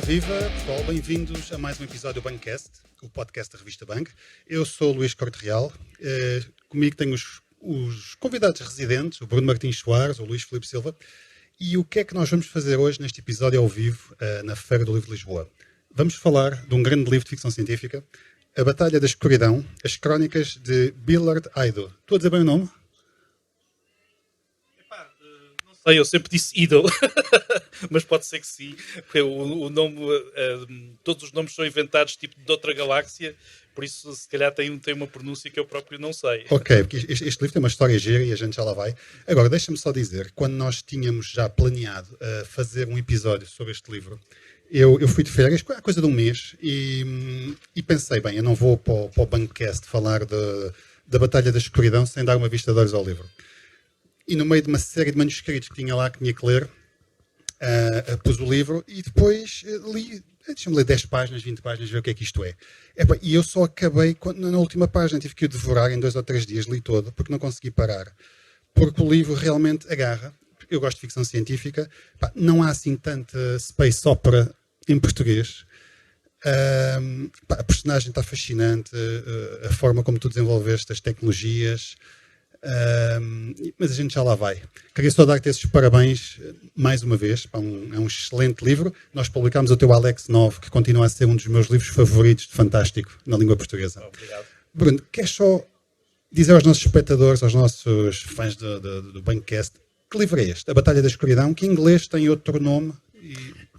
Viva, pessoal, bem-vindos a mais um episódio do Bancast, o podcast da revista Bank. Eu sou o Luís Corte Real, comigo tenho os convidados residentes, o Bruno Martins Soares, o Luís Filipe Silva, e o que é que nós vamos fazer hoje neste episódio ao vivo na Feira do Livro de Lisboa? Vamos falar de um grande livro de ficção científica, A Batalha da Escuridão, as crónicas de Billard Eido. Estou a dizer bem o nome? Eu sempre disse Ido, mas pode ser que sim. O nome, todos os nomes são inventados tipo de outra galáxia, por isso se calhar tem uma pronúncia que eu próprio não sei. Ok, porque este livro tem uma história gira e a gente já lá vai. Agora, deixa-me só dizer, quando nós tínhamos já planeado fazer um episódio sobre este livro, eu fui de férias há coisa de um mês e pensei, bem, eu não vou para o Bancast falar da Batalha da Escuridão sem dar uma vista de olhos ao livro. E no meio de uma série de manuscritos que tinha lá, que tinha que ler, pus o livro e depois li, deixa-me ler 10 páginas, 20 páginas, ver o que é que isto é. E eu só acabei na última página, tive que o devorar em 2 ou 3 dias, li todo, porque não consegui parar. Porque o livro realmente agarra. Eu gosto de ficção científica, não há assim tanta space opera em português. A personagem está fascinante, a forma como tu desenvolveste as tecnologias... mas a gente já lá vai. Queria só dar-te esses parabéns mais uma vez. É um excelente livro. Nós publicámos o teu Alex 9, que continua a ser um dos meus livros favoritos de fantástico na língua portuguesa. Obrigado. Bruno, queres só dizer aos nossos espectadores, aos nossos fãs do Bancast, que livro é este? A Batalha da Escuridão, que em inglês tem outro nome.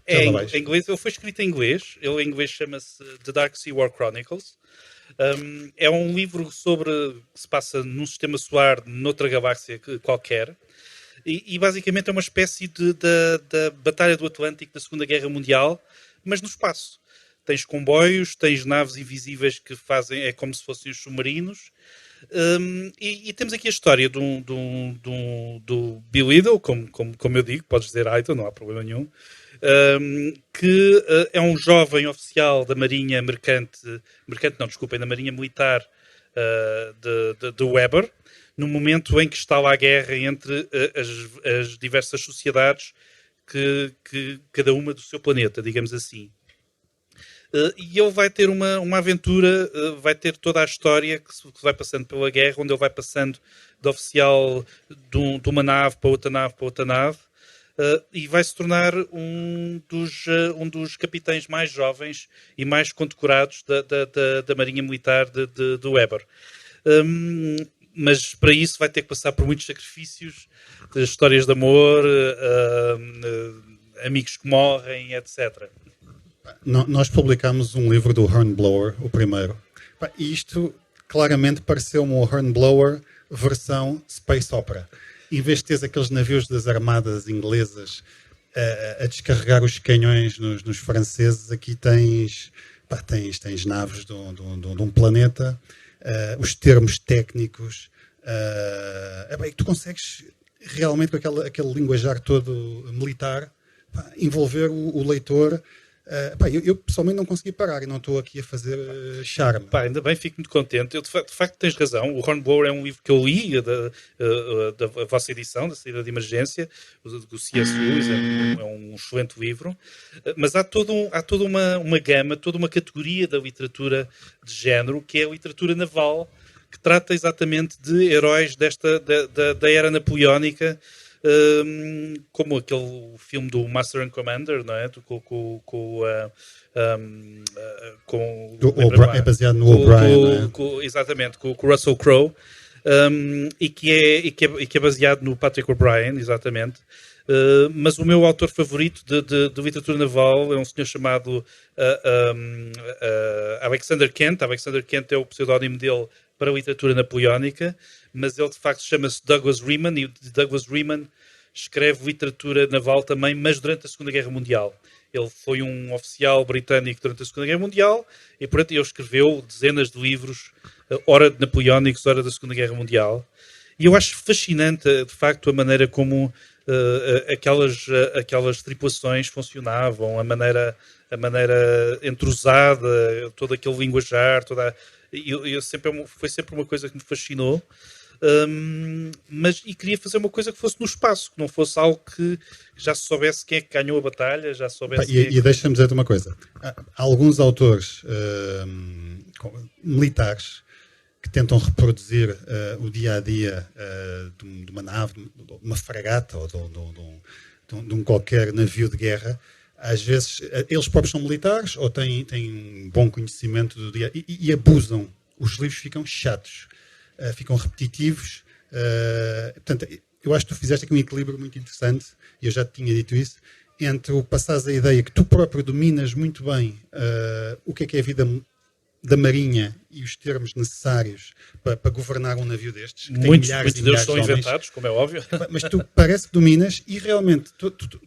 Em inglês, ele foi escrito em inglês. Ele em inglês chama-se The Dark Sea War Chronicles. É um livro que se passa num sistema solar, noutra galáxia qualquer, e basicamente é uma espécie da Batalha do Atlântico da Segunda Guerra Mundial, mas no espaço. Tens comboios, tens naves invisíveis que fazem, é como se fossem os submarinos, e temos aqui a história do Bill Idle, como eu digo, podes dizer Idle, não há problema nenhum, que é um jovem oficial da Marinha da Marinha Militar de Weber, no momento em que está lá a guerra entre as diversas sociedades que cada uma do seu planeta, digamos assim. E ele vai ter uma aventura, vai ter toda a história que vai passando pela guerra, onde ele vai passando de oficial de uma nave para outra nave para outra nave, e vai se tornar um dos capitães mais jovens e mais condecorados da Marinha Militar de Weber. Mas para isso vai ter que passar por muitos sacrifícios, histórias de amor, amigos que morrem, etc. Nós publicámos um livro do Hornblower, o primeiro, e isto claramente pareceu-me o Hornblower versão Space Opera. Em vez de teres aqueles navios das armadas inglesas a descarregar os canhões nos franceses, aqui tens naves de um planeta, os termos técnicos, tu consegues realmente com aquele linguajar todo militar envolver o leitor. Eu pessoalmente não consegui parar e não estou aqui a fazer charme. Ainda bem, fico muito contente. De facto tens razão. O Hornblower é um livro que eu li da vossa edição, da saída de emergência, do C.S. Lewis, é um excelente livro. Mas há toda uma gama, toda uma categoria da literatura de género, que é a literatura naval, que trata exatamente de heróis da era napoleónica, como aquele filme do Master and Commander, não é? É baseado no O'Brien, não é? Exatamente, com o Russell Crowe, e que é baseado no Patrick O'Brien, exatamente. Mas o meu autor favorito de literatura naval é um senhor chamado Alexander Kent. Alexander Kent é o pseudónimo dele para a literatura napoleónica, mas ele de facto chama-se Douglas Reman, e Douglas Reman escreve literatura naval também, mas durante a Segunda Guerra Mundial. Ele foi um oficial britânico durante a Segunda Guerra Mundial e, portanto, ele escreveu dezenas de livros, ora de napoleónicos, ora da Segunda Guerra Mundial. E eu acho fascinante, de facto, a maneira como aquelas tripulações funcionavam, a maneira entrosada, todo aquele linguajar, foi sempre uma coisa que me fascinou. e queria fazer uma coisa que fosse no espaço, que não fosse algo que já se soubesse quem é que ganhou a batalha, já soubesse E deixa-me dizer-te uma coisa. Há alguns autores militares que tentam reproduzir o dia-a-dia de uma nave, de uma fragata ou de um qualquer navio de guerra. Às vezes, eles próprios são militares ou têm um bom conhecimento do dia e abusam. Os livros ficam chatos, ficam repetitivos. Portanto, eu acho que tu fizeste aqui um equilíbrio muito interessante, e eu já te tinha dito isso, entre o passares a ideia que tu próprio dominas muito bem o que é a vida da Marinha e os termos necessários para governar um navio destes. Que muitos tem deles são inventados, como é óbvio. Mas tu parece que dominas e realmente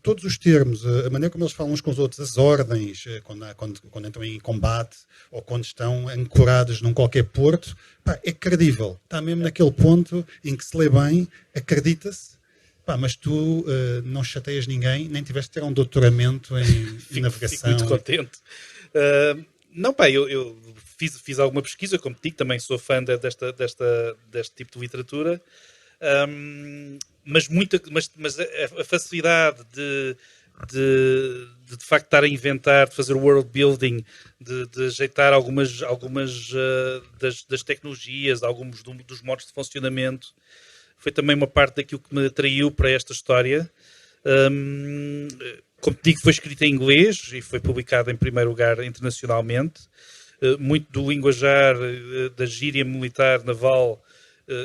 todos os termos, a maneira como eles falam uns com os outros, as ordens, quando entram em combate ou quando estão ancorados num qualquer porto, é credível. Está mesmo naquele ponto em que se lê bem, acredita-se. Mas tu não chateias ninguém, nem tiveste de ter um doutoramento em navegação. Fico muito contente. Não, eu fiz alguma pesquisa, como te digo, também sou fã deste tipo de literatura, mas a facilidade de facto estar a inventar, de fazer world building, de ajeitar algumas das tecnologias, alguns dos modos de funcionamento, foi também uma parte daquilo que me atraiu para esta história. Como te digo, foi escrita em inglês e foi publicada em primeiro lugar internacionalmente. Muito do linguajar da gíria militar naval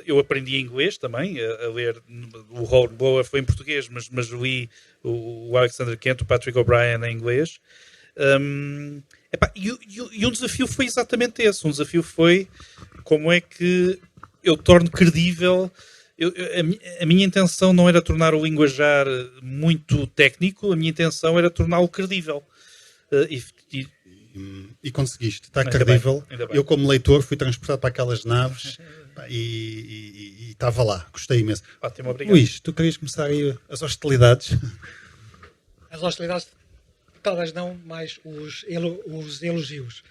eu aprendi inglês também, a ler. O Hornblower foi em português, mas li o Alexander Kent, o Patrick O'Brien em inglês. E um desafio foi exatamente esse. Um desafio foi como é que eu torno credível. A minha intenção não era tornar o linguajar muito técnico, a minha intenção era torná-lo credível. E conseguiste, está credível. Bem. Eu, como leitor, fui transportado para aquelas naves e estava lá, gostei imenso. Ótimo, obrigado. Luís, tu querias começar aí as hostilidades? As hostilidades, talvez não, mas os elogios.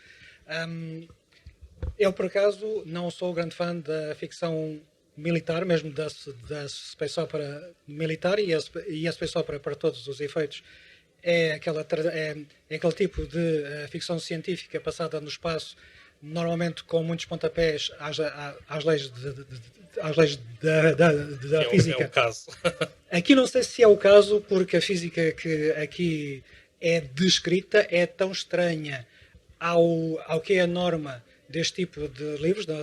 Eu, por acaso, não sou grande fã da ficção militar, mesmo da space opera militar, e a space opera, para todos os efeitos, é aquele tipo de ficção científica passada no espaço, normalmente com muitos pontapés às leis da física. É o caso. Aqui não sei se é o caso, porque a física que aqui é descrita é tão estranha ao que é a norma deste tipo de livros, de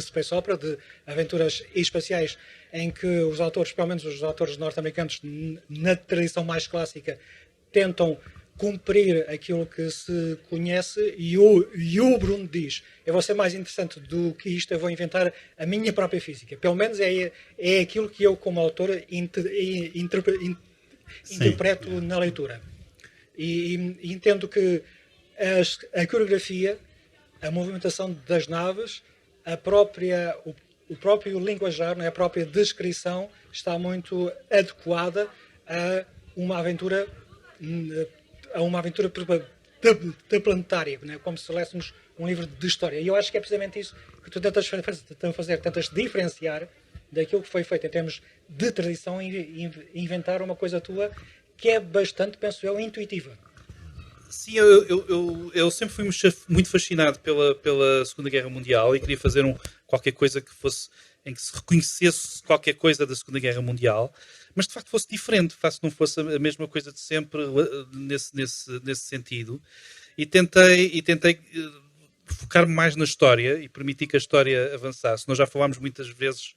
space opera, de aventuras espaciais, em que os autores, pelo menos os autores norte-americanos, na tradição mais clássica, tentam cumprir aquilo que se conhece, e o Bruno diz: eu vou ser mais interessante do que isto, eu vou inventar a minha própria física. Pelo menos é aquilo que eu, como autor, interpreto na leitura. E entendo que a coreografia, a movimentação das naves, o próprio linguajar, a própria descrição está muito adequada a uma aventura planetária, como se lêssemos um livro de história. E eu acho que é precisamente isso que tu tentas fazer, tentas diferenciar daquilo que foi feito em termos de tradição e inventar uma coisa tua que é bastante, penso eu, intuitiva. Sim, eu sempre fui muito fascinado pela Segunda Guerra Mundial e queria fazer qualquer coisa em que se reconhecesse qualquer coisa da Segunda Guerra Mundial, mas de facto fosse diferente, não fosse a mesma coisa de sempre nesse sentido. E tentei focar-me mais na história e permitir que a história avançasse. Nós já falámos muitas vezes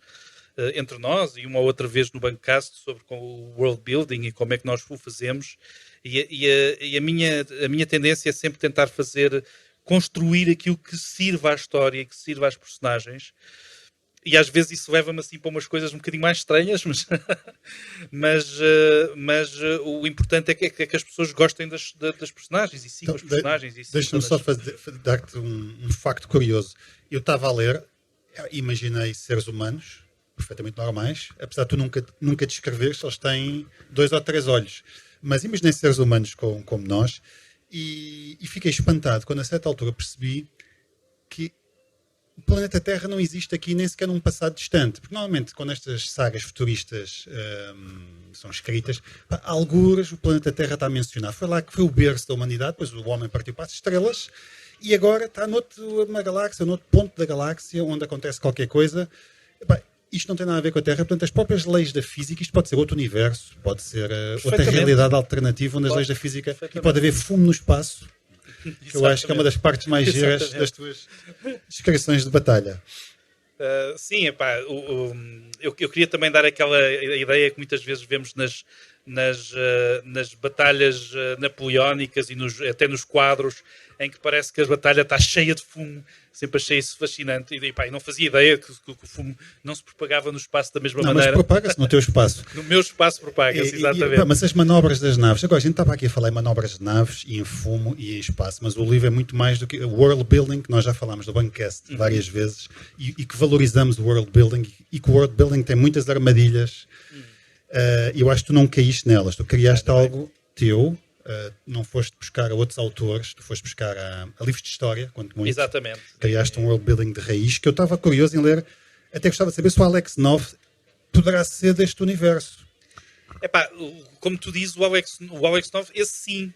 entre nós e uma outra vez no Bancast sobre o world building e como é que nós o fazemos. E a minha tendência é sempre tentar construir aquilo que sirva à história, que sirva às personagens. E às vezes isso leva-me assim para umas coisas um bocadinho mais estranhas, mas o importante é que as pessoas gostem das personagens e sigam os personagens. Deixa-me só dar-te um facto curioso. Eu estava a ler, imaginei seres humanos perfeitamente normais, apesar de tu nunca descreveres, eles têm 2 ou 3 olhos. Mas imaginei seres humanos como nós e fiquei espantado quando a certa altura percebi que o planeta Terra não existe aqui nem sequer num passado distante. Porque normalmente, quando estas sagas futuristas são escritas, algures o planeta Terra está a mencionar. Foi lá que foi o berço da humanidade, depois o homem partiu para as estrelas, e agora está numa galáxia, noutro ponto da galáxia, onde acontece qualquer coisa. Isto não tem nada a ver com a Terra, portanto, as próprias leis da física, isto pode ser outro universo, pode ser outra realidade alternativa, onde as leis da física, e pode haver fumo no espaço, que eu acho que é uma das partes mais giras das tuas descrições de batalha. Sim, eu queria também dar aquela ideia que muitas vezes vemos nas batalhas napoleónicas e até nos quadros, em que parece que a batalha está cheia de fumo. Sempre achei isso fascinante. E não fazia ideia que o fumo não se propagava no espaço da mesma maneira. Mas propaga-se no teu espaço. No meu espaço propaga-se, exatamente. Mas as manobras das naves, agora a gente estava aqui a falar em manobras de naves e em fumo e em espaço, mas o livro é muito mais do que o world building, que nós já falámos do Bancast várias vezes, e que valorizamos o world building, e que o world building tem muitas armadilhas. Eu acho que tu não caíste nelas, tu criaste algo teu. Não foste buscar a outros autores, tu foste buscar a livros de história, quanto muito. Exatamente. Criaste um world building de raiz, que eu estava curioso em ler, até gostava de saber se o Alex 9 poderá ser deste universo. Como tu dizes, o Alex 9, esse sim,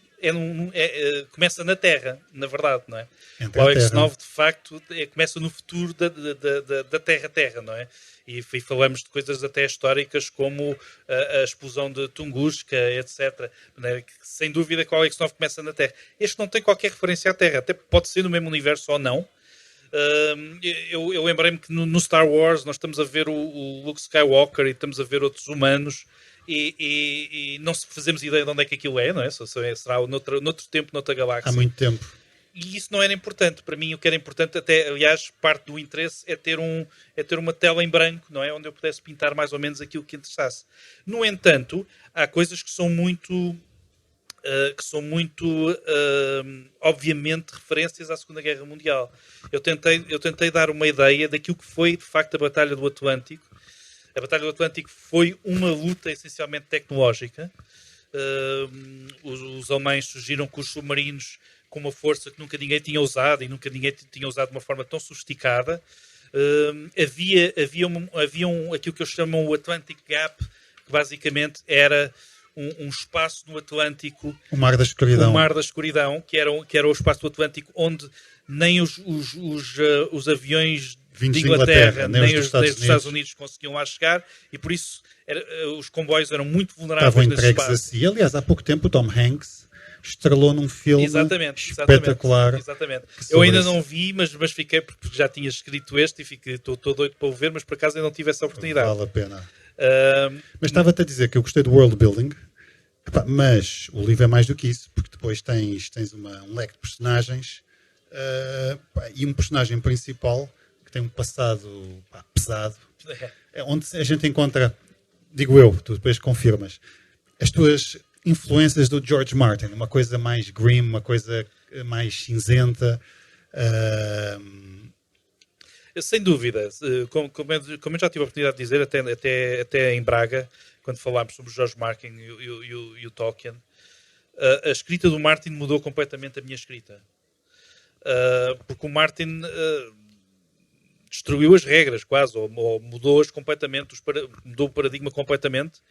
começa na Terra, na verdade, não é? Entre o Alex Terra. 9, de facto, começa no futuro da Terra, não é? E falamos de coisas até históricas como a explosão de Tunguska, etc. Que, sem dúvida que o Alex 9 começa na Terra. Este não tem qualquer referência à Terra, até pode ser no mesmo universo ou não. Eu lembrei-me que no Star Wars nós estamos a ver o Luke Skywalker e estamos a ver outros humanos e não fazemos ideia de onde é que aquilo é, não é? Será noutro tempo, noutra galáxia. Há muito tempo. E isso não era importante. Para mim, o que era importante, até, aliás, parte do interesse é ter uma tela em branco, não é? Onde eu pudesse pintar mais ou menos aquilo que interessasse. No entanto, há coisas que são muito obviamente, referências à Segunda Guerra Mundial. Eu tentei dar uma ideia daquilo que foi, de facto, a Batalha do Atlântico. A Batalha do Atlântico foi uma luta essencialmente tecnológica. Os alemães surgiram com os submarinos com uma força que nunca ninguém tinha usado e nunca ninguém tinha usado de uma forma tão sofisticada. Havia aquilo que eu chamo o Atlantic Gap, que basicamente era um espaço no Atlântico, o Mar da Escuridão, que era o espaço do Atlântico onde nem os aviões de Inglaterra, nem os dos Estados Unidos conseguiam lá chegar, e por isso os comboios eram muito vulneráveis nesse espaço. Assim. Aliás, há pouco tempo o Tom Hanks estrelou num filme espetacular. Exatamente. Eu ainda não vi, mas fiquei, porque já tinha escrito este e estou doido para o ver, mas por acaso ainda não tive essa oportunidade. Vale a pena. Mas estava-te a dizer que eu gostei do world building, mas o livro é mais do que isso, porque depois tens um leque de personagens e um personagem principal que tem um passado pesado, onde a gente encontra, digo eu, tu depois confirmas, as tuas influências do George Martin, uma coisa mais grim, uma coisa mais cinzenta. Sem dúvida, como eu já tive a oportunidade de dizer, até em Braga, quando falámos sobre o George Martin e o Tolkien, a escrita do Martin mudou completamente a minha escrita. Porque o Martin destruiu as regras, quase, ou mudou-as completamente, mudou o paradigma completamente.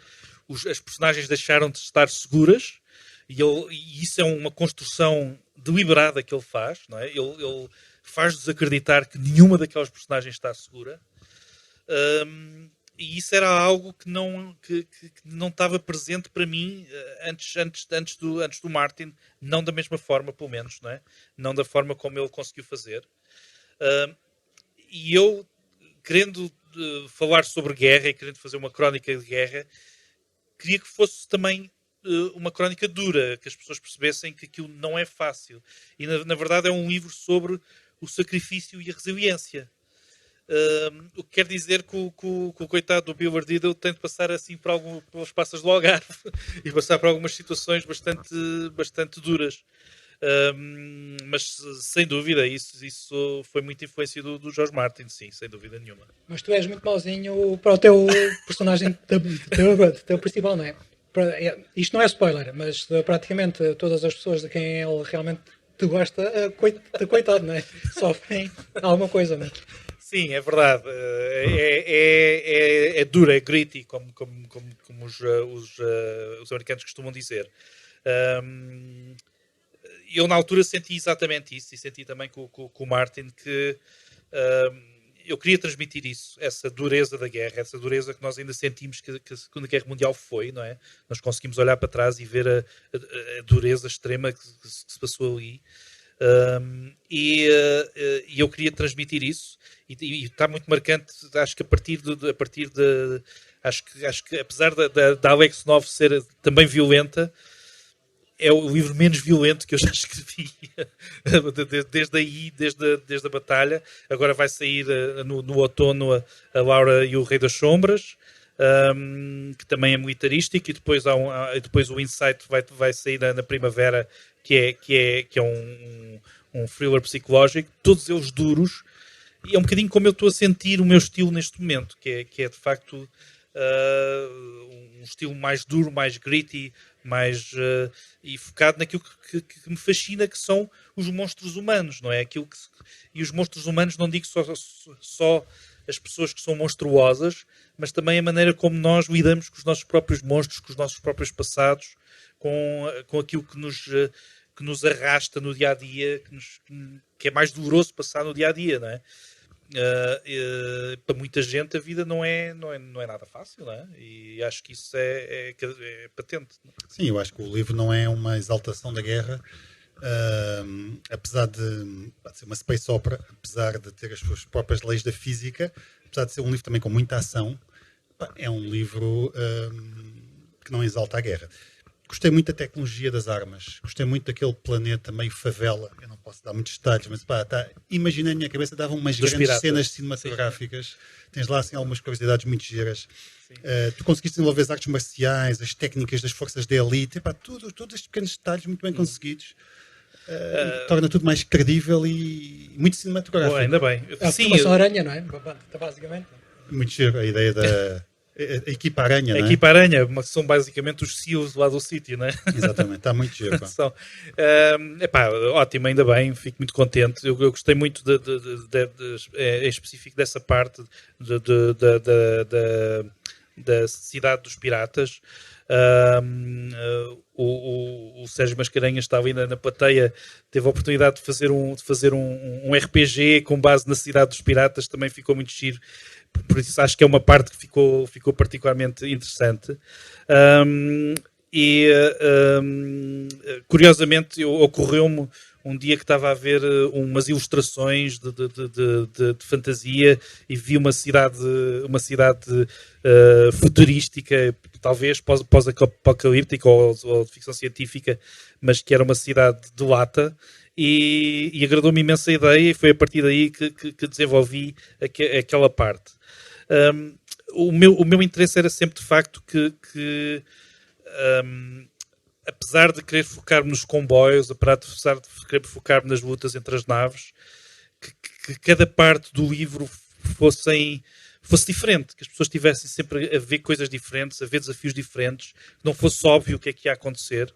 As personagens deixaram de estar seguras, e isso é uma construção deliberada que ele faz, não é? Ele faz-nos acreditar que nenhuma daquelas personagens está segura, e isso era algo que não estava presente para mim antes do Martin, não da mesma forma, pelo menos, não é? Não da forma como ele conseguiu fazer. E eu, querendo falar sobre guerra e querendo fazer uma crónica de guerra, queria que fosse também uma crónica dura, que as pessoas percebessem que aquilo não é fácil. E, na verdade, é um livro sobre o sacrifício e a resiliência. O que quer dizer que o coitado do Bill Ardido tem de passar assim pelas passas do Algarve e passar por algumas situações bastante duras. Mas, sem dúvida, isso foi muita influência do George Martin, sim, sem dúvida nenhuma. Mas tu és muito mauzinho para o teu personagem teu principal, não é? Isto não é spoiler, mas praticamente todas as pessoas de quem ele realmente tu gosta, coitado, não é? Sofrem alguma coisa, não é? Sim, é verdade. É dura, é gritty, como os americanos costumam dizer. Eu, na altura, senti exatamente isso, e senti também com o Martin que eu queria transmitir isso, essa dureza da guerra, essa dureza que nós ainda sentimos que a Segunda Guerra Mundial foi, não é? Nós conseguimos olhar para trás e ver a dureza extrema que se passou ali. E eu queria transmitir isso, e está muito marcante. Acho que a partir de acho que apesar da Alex 9 ser também violenta, é o livro menos violento que eu já escrevi desde aí, desde a batalha. Agora vai sair no outono a Laura e o Rei das Sombras, que também é militarístico, e depois, depois o Insight vai sair na primavera, que é um thriller psicológico, todos eles duros, e é um bocadinho como eu estou a sentir o meu estilo neste momento, que é de facto um estilo mais duro, mais gritty, mais e focado naquilo que me fascina, que são os monstros humanos, não é? E os monstros humanos, não digo só as pessoas que são monstruosas, mas também a maneira como nós lidamos com os nossos próprios monstros, com os nossos próprios passados, com aquilo que nos arrasta no dia-a-dia, que é mais doloroso passar no dia-a-dia, não é? Para muita gente a vida não é nada fácil, não é? E acho que isso é patente. Não é? Sim, eu acho que o livro não é uma exaltação da guerra, apesar de ser uma space opera, apesar de ter as suas próprias leis da física, apesar de ser um livro também com muita ação, é um livro que não exalta a guerra. Gostei muito da tecnologia das armas, gostei muito daquele planeta meio favela. Eu não posso dar muitos detalhes, mas imaginei na minha cabeça, davam umas grandes cenas cinematográficas. Sim. Tens lá assim, algumas curiosidades muito giras. Tu conseguiste desenvolver as artes marciais, as técnicas das forças de elite, todos estes pequenos detalhes muito bem conseguidos. Torna tudo mais credível e muito cinematográfico. Ainda bem. Sim, uma aranha, não é? Basicamente. Muito giro a ideia da... A equipa Aranha, não é? A equipa Aranha, mas são basicamente os SEALs lá do sítio, não é? Exatamente, está muito giro. Ótimo, ainda bem, fico muito contente. Eu gostei muito em específico dessa parte da cidade dos piratas. O Sérgio Mascarenhas estava ainda na plateia, teve a oportunidade de fazer um RPG com base na cidade dos piratas, também ficou muito giro. Por isso acho que é uma parte que ficou particularmente interessante. Curiosamente ocorreu-me um dia que estava a ver umas ilustrações de fantasia e vi uma cidade futurística, talvez pós-apocalíptica ou de ficção científica, mas que era uma cidade de lata. E agradou-me imensa a ideia, e foi a partir daí que desenvolvi aquela parte. O meu interesse era sempre de facto que apesar de querer focar-me nos comboios, apesar de querer focar-me nas lutas entre as naves, que cada parte do livro fosse diferente, que as pessoas estivessem sempre a ver coisas diferentes, a ver desafios diferentes, que não fosse óbvio o que é que ia acontecer.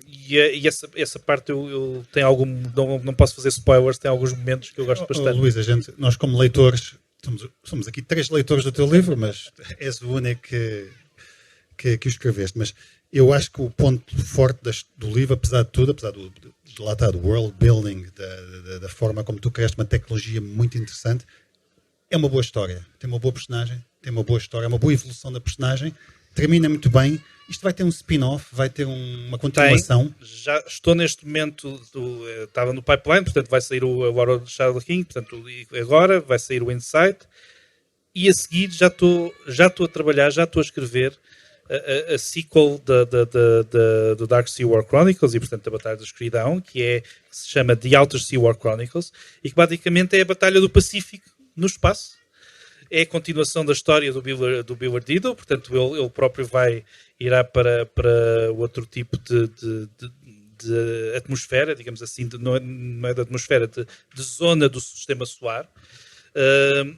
E essa parte eu tenho algum, não posso fazer spoilers, tem alguns momentos que eu gosto bastante. Luís, nós como leitores somos aqui 3 leitores do teu livro, mas és o único que o escreveste. Mas eu acho que o ponto forte do livro, apesar de tudo, apesar de lá estar do world building, da forma como tu criaste uma tecnologia muito interessante, é uma boa história, tem uma boa personagem, tem uma boa história, é uma boa evolução da personagem, termina muito bem. Isto vai ter um spin-off, vai ter uma continuação. Já estou neste momento, estava no pipeline, portanto vai sair o War of the Shadow King, portanto agora vai sair o Insight, e a seguir já estou a trabalhar, já estou a escrever a sequel do Dark Sea War Chronicles, e portanto a Batalha da Escuridão, que se chama The Outer Sea War Chronicles, e que basicamente é a Batalha do Pacífico no espaço. É a continuação da história do Billard Diddle, portanto ele próprio irá para outro tipo de atmosfera, digamos assim, não é da atmosfera, de zona do sistema solar,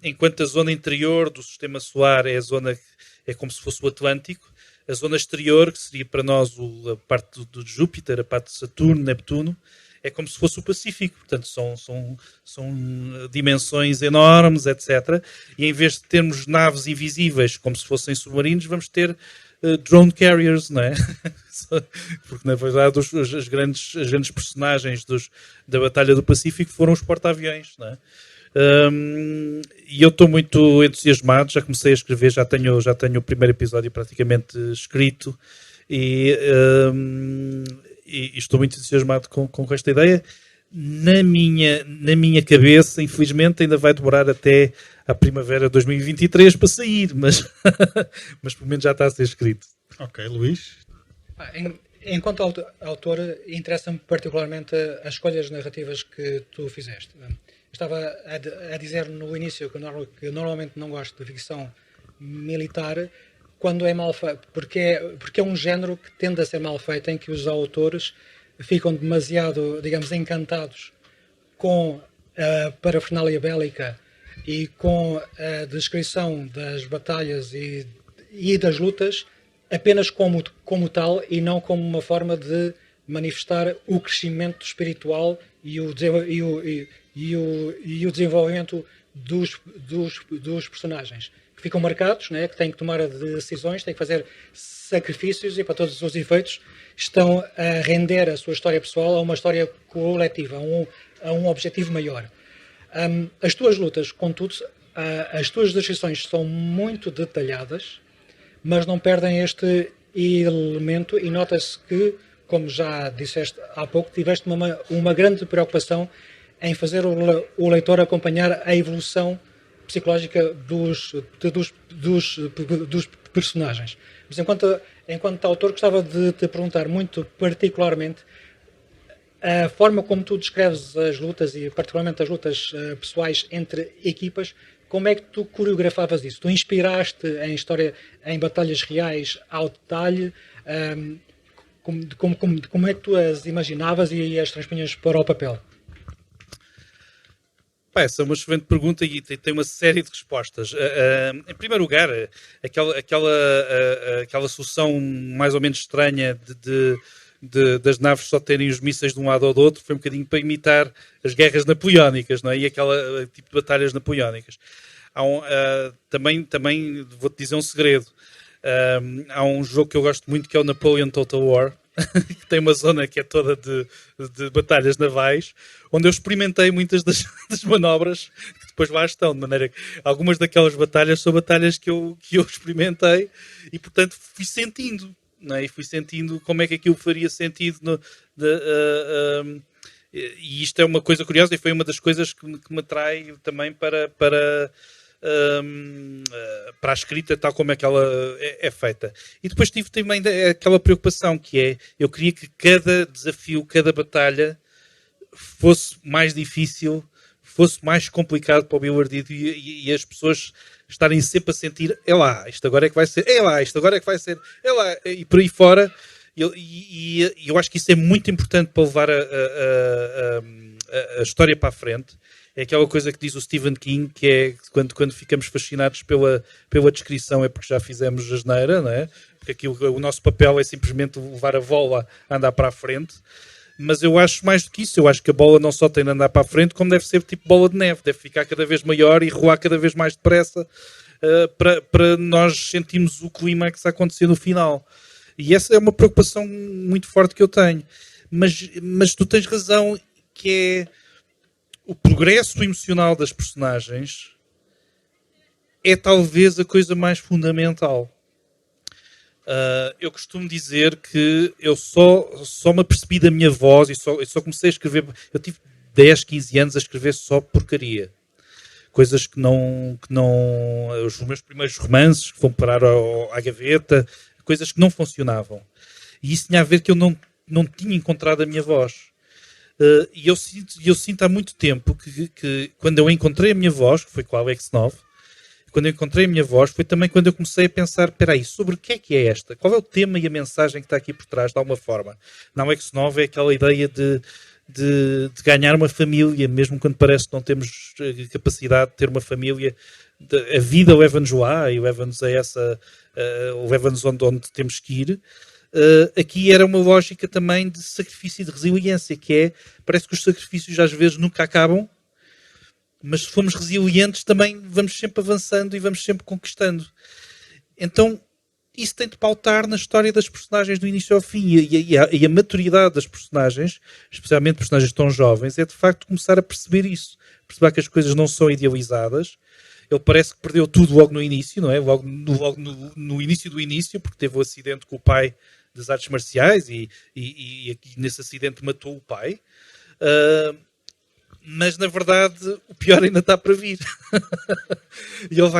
enquanto a zona interior do sistema solar é a zona, é como se fosse o Atlântico, a zona exterior, que seria para nós a parte de Júpiter, a parte de Saturno, Neptuno, é como se fosse o Pacífico, portanto são dimensões enormes, etc. E em vez de termos naves invisíveis como se fossem submarinos, vamos ter drone carriers, não é? Porque na verdade as grandes personagens da Batalha do Pacífico foram os porta-aviões, não é? E eu estou muito entusiasmado, já comecei a escrever, já tenho o primeiro episódio praticamente escrito e estou muito entusiasmado com esta ideia. Na minha cabeça, infelizmente, ainda vai demorar até a primavera de 2023 para sair, mas pelo menos já está a ser escrito. Ok, Luís? Enquanto autor, interessa-me particularmente as escolhas narrativas que tu fizeste. Estava a dizer no início que normalmente não gosto de ficção militar quando é mal feito, porque é um género que tende a ser mal feito, em que os autores ficam demasiado, digamos, encantados com a parafernália bélica e com a descrição das batalhas e das lutas apenas como tal e não como uma forma de manifestar o crescimento espiritual e o desenvolvimento dos personagens, que ficam marcados, né, que têm que tomar decisões, têm que fazer sacrifícios e, para todos os efeitos, estão a render a sua história pessoal a uma história coletiva, a um objetivo maior. As tuas lutas, contudo, as tuas descrições são muito detalhadas, mas não perdem este elemento e nota-se que, como já disseste há pouco, tiveste uma grande preocupação em fazer o leitor acompanhar a evolução psicológica dos personagens. Mas enquanto autor, gostava de te perguntar muito particularmente a forma como tu descreves as lutas e particularmente as lutas pessoais entre equipas. Como é que tu coreografavas isso? Tu inspiraste em batalhas reais ao detalhe? Como é que tu as imaginavas e as transpunhas para o papel? Essa é uma excelente pergunta e tem uma série de respostas. Em primeiro lugar, aquela solução mais ou menos estranha das naves só terem os mísseis de um lado ou do outro foi um bocadinho para imitar as guerras napoleónicas, não é? E aquele tipo de batalhas napoleónicas. Também vou-te dizer um segredo. Há um jogo que eu gosto muito que é o Napoleon Total War, que tem uma zona que é toda de batalhas navais, onde eu experimentei muitas das manobras que depois lá estão, de maneira que algumas daquelas batalhas são batalhas que eu experimentei e, portanto, fui sentindo, não é? E fui sentindo como é que aquilo faria sentido. E isto é uma coisa curiosa e foi uma das coisas que me atrai também para a escrita tal como é que ela é feita. E depois tive também aquela preocupação que é, eu queria que cada desafio, cada batalha fosse mais difícil, fosse mais complicado para o meu ardido e as pessoas estarem sempre a sentir, é lá, isto agora é que vai ser, é lá, isto agora é que vai ser, é lá, e por aí fora. E eu acho que isso é muito importante para levar a história para a frente. É aquela coisa que diz o Stephen King, que é quando ficamos fascinados pela descrição é porque já fizemos asneira, não é? Porque o nosso papel é simplesmente levar a bola a andar para a frente. Mas eu acho mais do que isso. Eu acho que a bola não só tem de andar para a frente, como deve ser tipo bola de neve. Deve ficar cada vez maior e rolar cada vez mais depressa para nós sentirmos o clímax a acontecer no final. E essa é uma preocupação muito forte que eu tenho. Mas tu tens razão, que é o progresso emocional das personagens é talvez a coisa mais fundamental. Eu costumo dizer que eu só me apercebi da minha voz e eu só comecei a escrever. Eu tive 10, 15 anos a escrever só porcaria. Coisas que não os meus primeiros romances que vão parar à gaveta, coisas que não funcionavam. E isso tinha a ver que eu não tinha encontrado a minha voz. E eu sinto há muito tempo que quando eu encontrei a minha voz, que foi com a Alex 9, quando eu encontrei a minha voz, foi também quando eu comecei a pensar, espera aí, sobre o que é esta? Qual é o tema e a mensagem que está aqui por trás, de alguma forma? Na Alex 9 é aquela ideia de ganhar uma família, mesmo quando parece que não temos capacidade de ter uma família. A vida leva-nos lá e leva-nos a leva-nos onde temos que ir. aqui era uma lógica também de sacrifício e de resiliência, que é, parece que os sacrifícios às vezes nunca acabam, mas se formos resilientes também vamos sempre avançando e vamos sempre conquistando. Então, isso tem de pautar na história das personagens do início ao fim, e a maturidade das personagens, especialmente personagens tão jovens, é de facto começar a perceber isso, perceber que as coisas não são idealizadas. Ele parece que perdeu tudo logo no início, não é? Logo no início do início, porque teve o acidente com o pai das artes marciais e nesse acidente matou o pai. Mas, na verdade, o pior ainda está para vir. E ele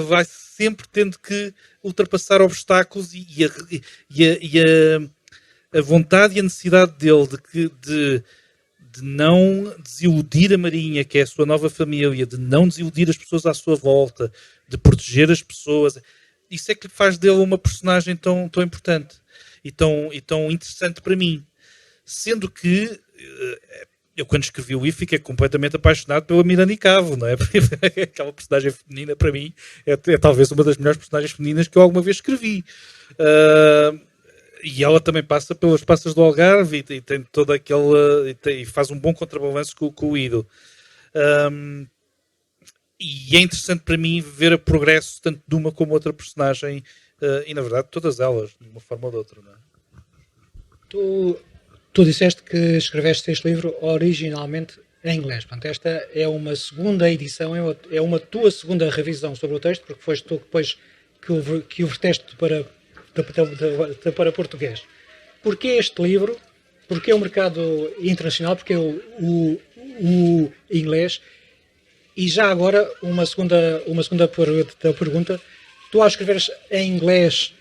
vai sempre tendo que ultrapassar obstáculos e a vontade e a necessidade dele de não desiludir a Marinha, que é a sua nova família, de não desiludir as pessoas à sua volta, de proteger as pessoas. Isso é que faz dele uma personagem tão importante e tão interessante para mim. Sendo que eu, quando escrevi o livro, fiquei completamente apaixonado pela Miranda Cavo, não é? Porque aquela personagem feminina, para mim, é talvez uma das melhores personagens femininas que eu alguma vez escrevi. E ela também passa pelas passas do Algarve e tem toda aquela... e faz um bom contrabalanço com o ídolo. E é interessante para mim ver o progresso tanto de uma como outra personagem, e na verdade todas elas, de uma forma ou de outra, não é? Tu disseste que escreveste este livro originalmente em inglês. Portanto, esta é uma segunda edição, é uma tua segunda revisão sobre o texto, porque foste tu depois que o verteste para português. Porquê este livro? Porquê o mercado internacional? Porquê o inglês? E já agora, uma segunda pergunta. Tu, ao escreveres em inglês,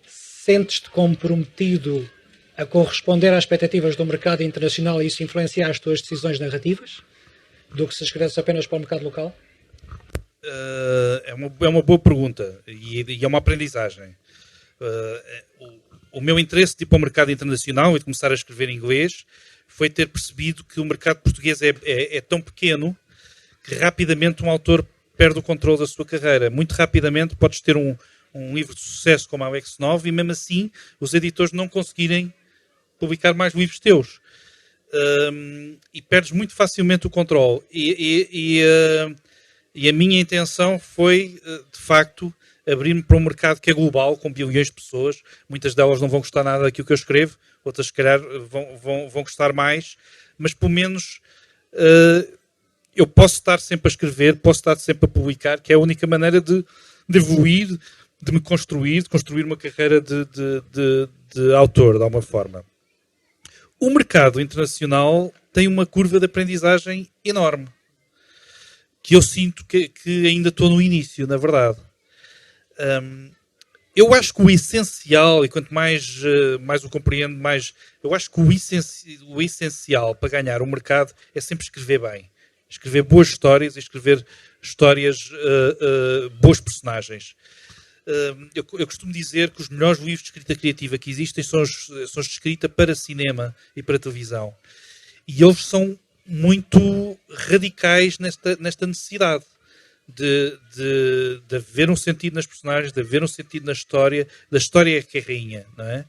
sentes-te comprometido a corresponder às expectativas do mercado internacional e isso influenciar as tuas decisões narrativas do que se escreves apenas para o mercado local? É uma boa pergunta e é uma aprendizagem. O meu interesse de ir para o mercado internacional e de começar a escrever em inglês foi ter percebido que o mercado português é tão pequeno que rapidamente um autor perde o controle da sua carreira. Muito rapidamente podes ter um livro de sucesso como Alex 9 e mesmo assim os editores não conseguirem publicar mais livros teus. E perdes muito facilmente o controle. E a minha intenção foi, de facto, abrir-me para um mercado que é global, com bilhões de pessoas. Muitas delas não vão gostar nada daquilo que eu escrevo, outras, se calhar, vão gostar mais, mas, pelo menos, eu posso estar sempre a escrever, posso estar sempre a publicar, que é a única maneira de evoluir, de me construir, de construir uma carreira de autor, de alguma forma. O mercado internacional tem uma curva de aprendizagem enorme, que eu sinto que ainda estou no início, na verdade. Eu acho que o essencial, e quanto mais o compreendo, mais... Eu acho que o essencial para ganhar o mercado é sempre escrever bem. Escrever boas histórias e escrever histórias, boas personagens. Eu costumo dizer que os melhores livros de escrita criativa que existem são os de escrita para cinema e para televisão. E eles são muito radicais nesta necessidade de haver um sentido nas personagens, de haver um sentido na história, da história que é rainha, não é?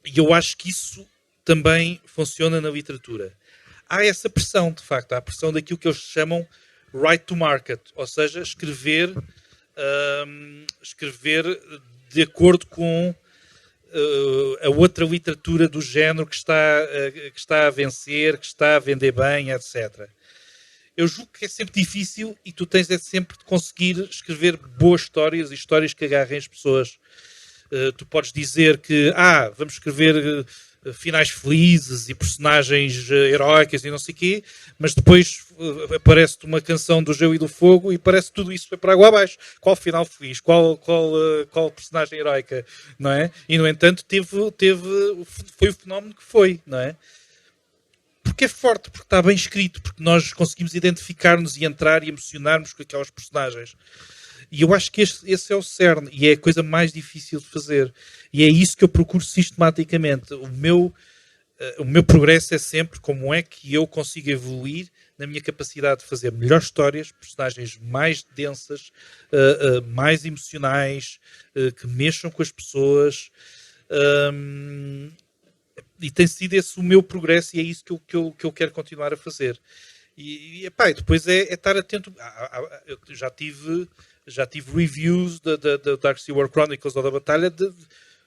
E eu acho que isso também funciona na literatura. Há essa pressão, de facto, há a pressão daquilo que eles chamam right to market, ou seja, escrever de acordo com a outra literatura do género que está a vencer, que está a vender bem, etc. Eu julgo que é sempre difícil e tu tens sempre de conseguir escrever boas histórias e histórias que agarrem as pessoas. Tu podes dizer que vamos escrever finais felizes e personagens heróicas e não sei o quê, mas depois aparece-te uma canção do Gelo e do Fogo e parece que tudo isso foi para água abaixo. Qual final feliz? Qual personagem heroica? Não é? E, no entanto, foi o fenómeno que foi, não é? Porque é forte, porque está bem escrito, porque nós conseguimos identificar-nos e entrar e emocionar-nos com aquelas personagens. E eu acho que esse é o cerne e é a coisa mais difícil de fazer. E é isso que eu procuro sistematicamente. O meu o meu progresso é sempre como é que eu consigo evoluir na minha capacidade de fazer melhores histórias, personagens mais densas, mais emocionais, que mexam com as pessoas. E tem sido esse o meu progresso e é isso que eu quero continuar a fazer. E depois é estar atento. Eu já tive reviews da Darkseid War Chronicles ou da Batalha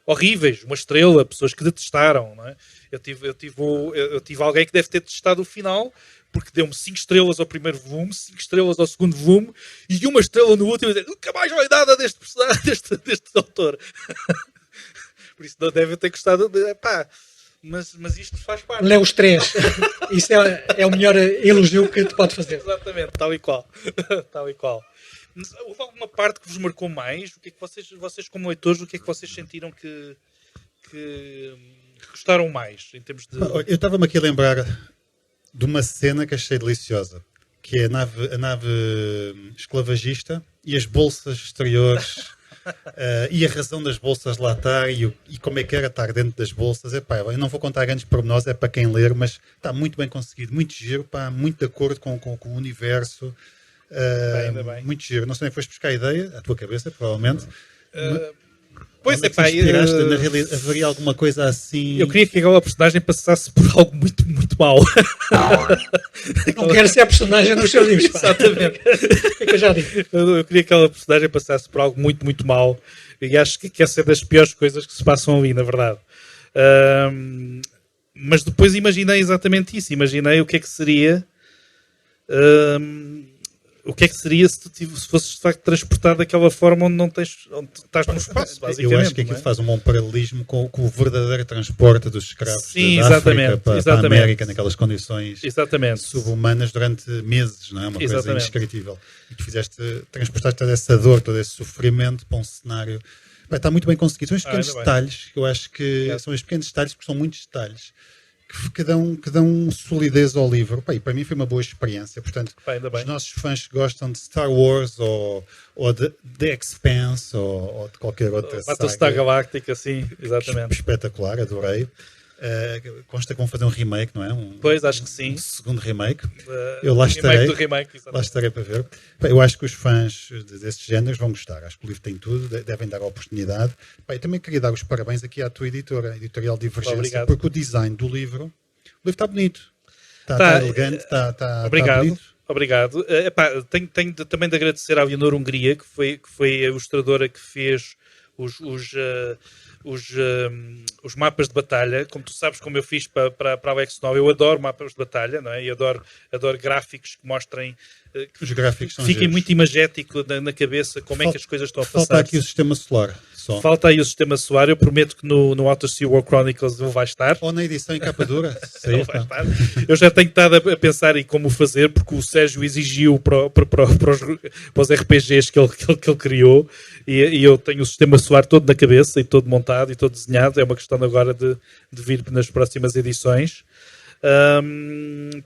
horríveis, uma estrela, pessoas que detestaram, não é? Eu tive alguém que deve ter detestado o final, porque deu-me 5 estrelas ao primeiro volume, 5 estrelas ao segundo volume e 1 estrela no último, e dizer, nunca mais vai nada deste personagem, deste autor. Por isso não deve ter gostado mas isto faz parte. Lê os 3. Isso é o melhor elogio que te pode fazer. Exatamente, tal e qual. Tal e qual. Mas houve alguma parte que vos marcou mais? O que é que vocês como leitores, o que é que vocês sentiram que gostaram mais em termos de... Eu estava-me aqui a lembrar de uma cena que achei deliciosa, que é a nave esclavagista e as bolsas exteriores e a razão das bolsas lá estar e como é que era estar dentro das bolsas. Eu não vou contar grandes pormenores, é para quem ler, mas está muito bem conseguido, muito giro, muito de acordo com o universo. Ainda bem. Muito giro. Não sei nem foste buscar a ideia, à tua cabeça, provavelmente. Pois é, na realidade, haveria alguma coisa assim. Eu queria que aquela personagem passasse por algo muito, muito mau. Não quero ser a personagem nos seus livros. Exatamente. O que eu já digo? Eu queria que aquela personagem passasse por algo muito, muito mau. E acho que essa é das piores coisas que se passam ali, na verdade. Mas depois imaginei exatamente isso. Imaginei o que é que seria. O que é que seria se fosses de facto transportado daquela forma onde estás no espaço, basicamente. Eu acho que aquilo faz um bom paralelismo com o verdadeiro transporte dos escravos da África para a América, naquelas condições subhumanas durante meses, não é? Uma coisa indescritível. E tu transportaste toda essa dor, todo esse sofrimento para um cenário. Está muito bem conseguido. São estes pequenos detalhes, que eu acho que são estes pequenos detalhes, porque são muitos detalhes, que dão solidez ao livro. E para mim foi uma boa experiência. Portanto, os nossos fãs que gostam de Star Wars ou de The Expanse ou de qualquer outra saga. Battlestar Galactica, sim, exatamente. Espetacular, adorei. Consta que vão fazer um remake, não é? Pois, acho que sim. Um segundo remake. Eu lá estarei. Lá estarei para ver. Eu acho que os fãs desses géneros vão gostar. Acho que o livro tem tudo, devem dar a oportunidade. Eu também queria dar os parabéns aqui à tua editora, Editorial Divergência, porque o design do livro está bonito. Está elegante, está bonito. Obrigado. Tenho também de agradecer à Leonor Hungria, que foi a ilustradora que fez os mapas de batalha. Como tu sabes, como eu fiz para Alex Nova, eu adoro mapas de batalha, não é? E adoro gráficos que mostrem, os gráficos são fiquem muito imagético na cabeça como é que as coisas estão a passar. Falta aqui o sistema solar. Falta aí o sistema solar. Eu prometo que no Outer Sea War Chronicles ele vai estar. Ou na edição em capa dura. Ele vai estar. Eu já tenho estado a pensar em como fazer, porque o Sérgio exigiu para os RPGs que ele criou, e eu tenho o sistema solar todo na cabeça e todo montado e todo desenhado. É uma questão agora de vir nas próximas edições.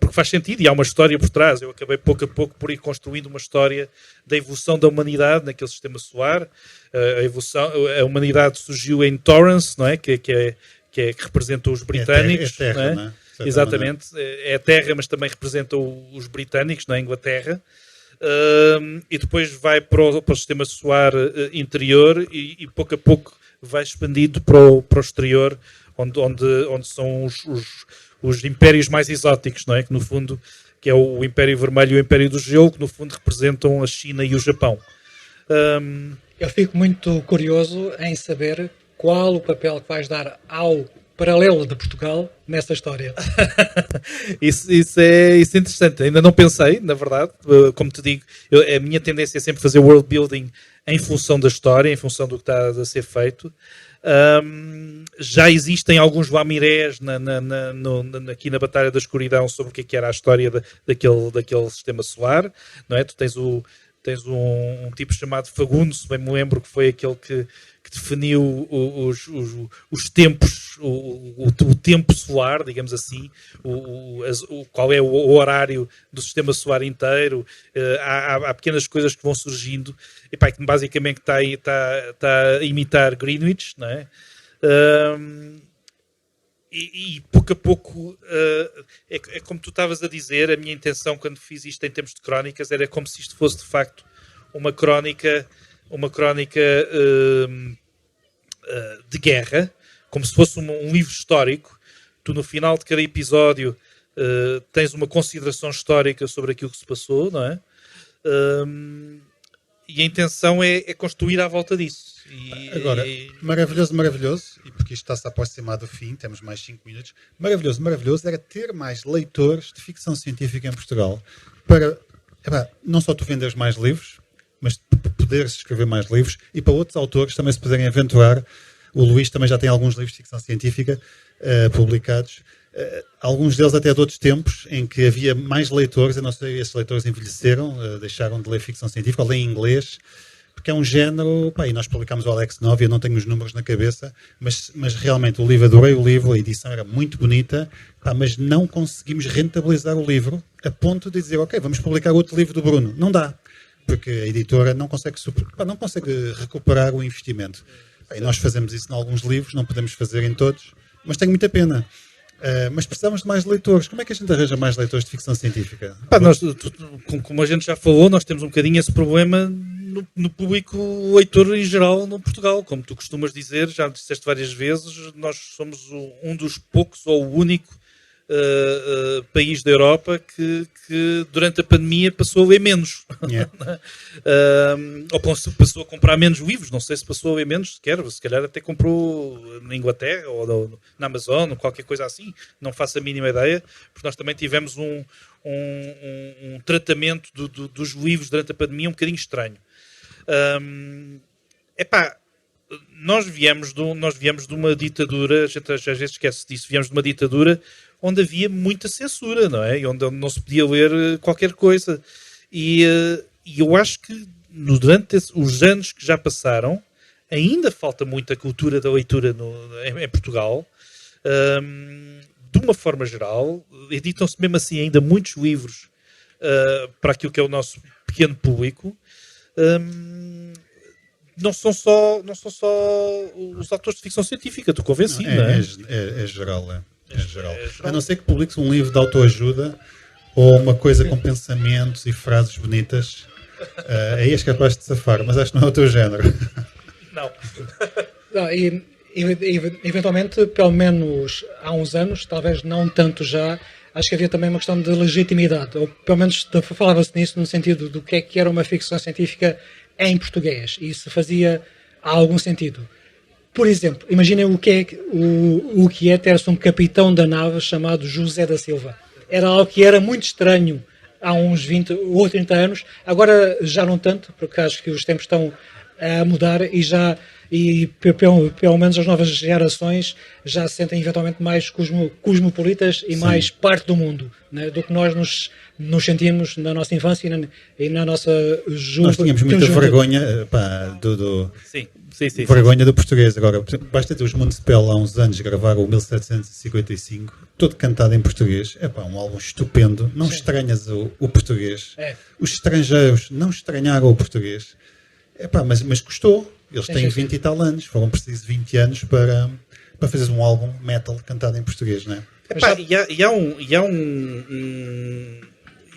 Porque faz sentido e há uma história por trás. Eu acabei pouco a pouco por ir construindo uma história da evolução da humanidade naquele sistema solar. A humanidade surgiu em Torrance, não é? Que representa os britânicos, é a terra, não é? Exatamente, é a terra, mas também representa os britânicos, na Inglaterra. E depois vai para o sistema solar interior e pouco a pouco vai expandido para o exterior, onde são os impérios mais exóticos, não é? Que no fundo, que é o Império Vermelho e o Império do Gelo, que no fundo representam a China e o Japão. Eu fico muito curioso em saber qual o papel que vais dar ao paralelo de Portugal nessa história. Isso é interessante. Ainda não pensei, na verdade. Como te digo, a minha tendência é sempre fazer world building em função da história, em função do que está a ser feito. Já existem alguns lamirés aqui na Batalha da Escuridão sobre o que era a história daquele sistema solar, não é? Tu tens um tipo chamado Fagundo, se bem me lembro, que foi aquele que definiu os tempos, o tempo solar, digamos assim, qual é o horário do sistema solar inteiro. Há pequenas coisas que vão surgindo, e que basicamente está a imitar Greenwich, não é? e pouco a pouco, é como tu estavas a dizer, a minha intenção quando fiz isto em termos de crónicas era como se isto fosse de facto uma crónica de guerra, como se fosse um livro histórico. Tu no final de cada episódio tens uma consideração histórica sobre aquilo que se passou, não é? E a intenção é construir à volta disso. Agora, maravilhoso, e porque isto está-se a aproximar do fim, temos mais 5 minutos, maravilhoso era ter mais leitores de ficção científica em Portugal, para não só tu venderes mais livros, mas poderes escrever mais livros, e para outros autores também se puderem aventurar. O Luís também já tem alguns livros de ficção científica publicados, alguns deles até de outros tempos, em que havia mais leitores. Eu não sei, esses leitores envelheceram, deixaram de ler ficção científica, ou leem inglês, porque é um género, e nós publicámos o Alex 9, eu não tenho os números na cabeça, mas realmente o livro, adorei o livro, a edição era muito bonita, mas não conseguimos rentabilizar o livro a ponto de dizer, ok, vamos publicar outro livro do Bruno. Não dá, porque a editora não consegue recuperar o investimento. E nós fazemos isso em alguns livros, não podemos fazer em todos, mas tem muita pena. Mas precisamos de mais leitores. Como é que a gente arranja mais leitores de ficção científica? Como a gente já falou, nós temos um bocadinho esse problema no público leitor em geral no Portugal. Como tu costumas dizer, já disseste várias vezes, nós somos um dos poucos ou o único país da Europa que durante a pandemia passou a ler menos. Yeah. Ou passou a comprar menos livros. Não sei se passou a ler menos sequer. Se calhar até comprou na Inglaterra ou na Amazon ou qualquer coisa assim. Não faço a mínima ideia, porque nós também tivemos um tratamento dos livros durante a pandemia um bocadinho estranho. Nós viemos de uma ditadura, a gente às vezes esquece disso, viemos de uma ditadura onde havia muita censura, não é? E onde não se podia ler qualquer coisa. E eu acho que durante os anos que já passaram, ainda falta muita cultura da leitura em Portugal. De uma forma geral, editam-se mesmo assim ainda muitos livros para aquilo que é o nosso pequeno público. Não são só os autores de ficção científica, estou convencido, não é? É geral, é geral. A não ser que publiques um livro de autoajuda ou uma coisa com pensamentos e frases bonitas, aí és capaz de safar, mas acho que não é o teu género. Não. E eventualmente, pelo menos há uns anos, talvez não tanto já, acho que havia também uma questão de legitimidade, ou pelo menos falava-se nisso no sentido do que era uma ficção científica em português, e isso fazia algum sentido. Por exemplo, imaginem o que é ter-se um capitão da nave chamado José da Silva. Era algo que era muito estranho há uns 20 ou 30 anos, agora já não tanto, porque acho que os tempos estão a mudar e pelo menos as novas gerações já se sentem eventualmente mais cosmopolitas e mais parte do mundo, né, do que nós nos sentimos na nossa infância e na nossa juventude. Nós tínhamos muita vergonha vergonha do português. Agora, basta ter os Municipal há uns anos gravar o 1755, todo cantado em português. É um álbum estupendo. Não estranhas o português. Os estrangeiros não estranharam o português. Mas custou. Eles têm 20 e tal anos. Foram precisos 20 anos para fazer um álbum metal cantado em português, não é?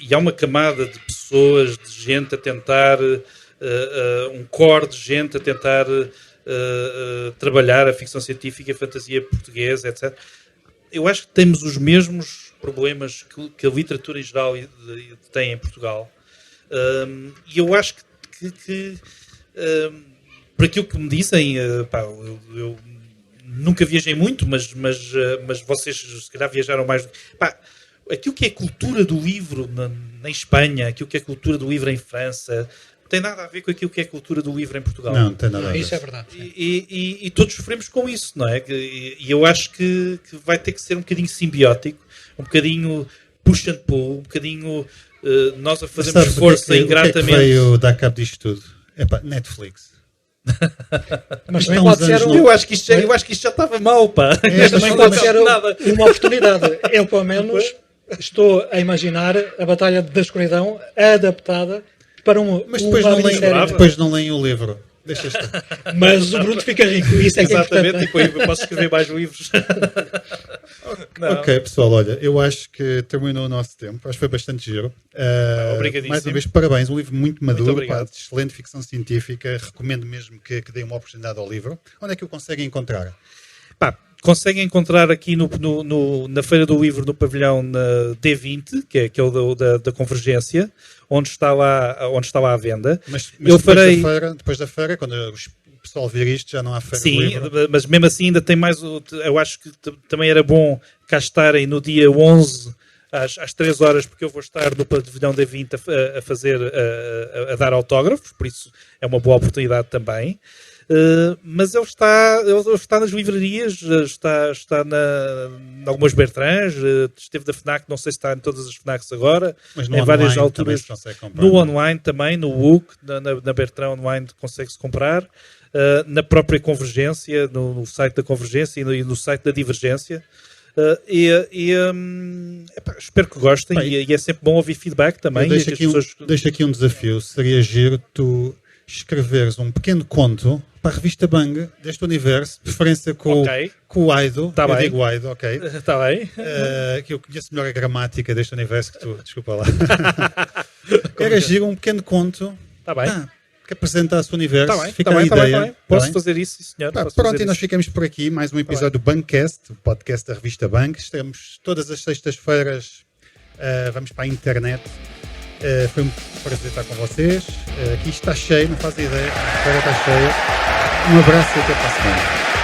E há uma camada de pessoas, de gente a tentar, um core de gente a tentar trabalhar a ficção científica, a fantasia portuguesa, etc. Eu acho que temos os mesmos problemas que a literatura em geral tem em Portugal. E eu acho que por aquilo que me dizem, eu nunca viajei muito, mas vocês se calhar viajaram mais. Aquilo que é cultura do livro na Espanha, aquilo que é cultura do livro em França, não tem nada a ver com aquilo que é cultura do livro em Portugal. Não tem nada a ver. Isso é verdade. E todos sofremos com isso, não é? E eu acho que vai ter que ser um bocadinho simbiótico, um bocadinho push and pull, um bocadinho nós a fazermos força ingratamente. O que é que veio dar cabo disto tudo? Netflix. Mas também pode ser eu acho que isto já estava mal, pá. Também pode ser uma oportunidade. Eu, pelo menos, estou a imaginar a Batalha da Escuridão adaptada para mas depois não leem o livro. Deixa estar. Mas o Bruno fica rico. Isso é que é importante. Exatamente, e depois eu posso escrever mais livros. Ok, pessoal, olha, eu acho que terminou o nosso tempo, acho que foi bastante giro. Obrigadíssimo. Mais uma vez, parabéns, um livro muito maduro, obrigado. de excelente ficção científica, recomendo mesmo que deem uma oportunidade ao livro. Onde é que o conseguem encontrar? Conseguem encontrar aqui na Feira do Livro, no pavilhão D20, que é o da Convergência, onde está lá à venda. Mas eu farei... depois da feira, quando o pessoal vir isto, já não há Feira Sim, do Livro. mas mesmo assim ainda tem mais... Eu acho que também era bom cá estarem no dia 11, às 3 horas, porque eu vou estar no pavilhão D20 a dar autógrafos, por isso é uma boa oportunidade também. Mas ele está nas livrarias, está em algumas Bertrands, esteve da FNAC, não sei se está em todas as FNACs agora, mas em várias alturas. No online online também, no WUC, na Bertrand Online consegue-se comprar, na própria Convergência, no site da Convergência e no site da Divergência. Espero que gostem. E é sempre bom ouvir feedback também. Deixo aqui um desafio, seria giro tu escreveres um pequeno conto para a revista Bang deste universo, de preferência com o Aido. Tá bem. Digo Aido, ok. Está bem. Que eu conheço melhor a gramática deste universo que tu. Desculpa lá. Era giro um pequeno conto. Está bem. Que apresenta esse universo. Tá bem, fica tá a bem, ideia. Tá bem. Posso fazer isso, senhor? Pronto, e nós ficamos por aqui. Mais um episódio do Bangcast, o podcast da revista Bang. Estamos todas as sextas-feiras. Vamos para a internet. Foi um prazer estar com vocês. Aqui está cheio, não fazem ideia. A feira está cheia. Um abraço e até para a semana.